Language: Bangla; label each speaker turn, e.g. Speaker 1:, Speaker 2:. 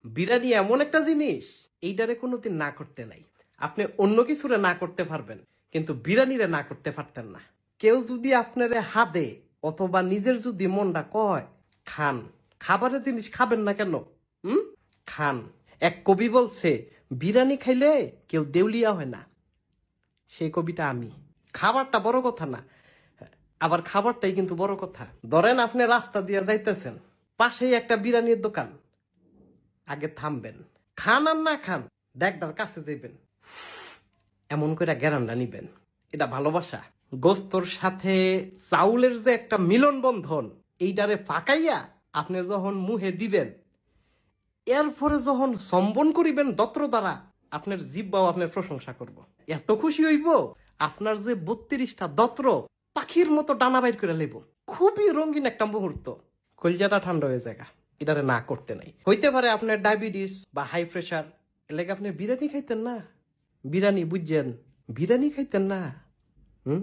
Speaker 1: বিরিয়ানি এমন একটা জিনিস, এইটারে কোনোদিন না করতে নাই। আপনি অন্য কিছুরে না করতে পারবেন, কিন্তু বিরিয়ানিরে না করতে পারতেন না। কেউ যদি আপনারে হাদে অথবা নিজের যদি মনটা কয় খান, খাবারের জিনিস খাবেন না কেন? হুম, খান। এক কবি বলছে বিরিয়ানি খাইলে কেউ দেউলিয়া হয় না, সেই কবিটা আমি। খাবারটা বড় কথা না, আবার খাবারটাই কিন্তু বড় কথা। ধরেন আপনি রাস্তা দিয়ে যাইতেছেন, পাশেই একটা বিরিয়ানির দোকান, আগে থামবেন, খান আর না খান দেখটার কাছে যাইবেন, এমন করে গ্যারান্ডা নিবেন। এটা ভালোবাসা। গোস্তর সাথে চাউলের যে একটা মিলন বন্ধন, এইটারে ফাঁকাইয়া আপনি যখন মুহে দিবেন, এরপরে যখন সম্বন করিবেন দত্র দ্বারা, আপনার জিব্বাও আপনার প্রশংসা করব। এত খুশি হইব, আপনার যে 32টা দত্র পাখির মতো ডানা বাইর করে লেব। খুবই রঙিন একটা মুহূর্ত। কলজাটা ঠান্ডা হয়ে যায়। এটারে না করতে নাই। হইতে পারে আপনার ডায়াবেটিস বা হাই প্রেশার, এলাকা আপনি বিরিয়ানি খাইতেন না। বিরিয়ানি বুঝছেন, বিরিয়ানি খাইতেন না। হুম।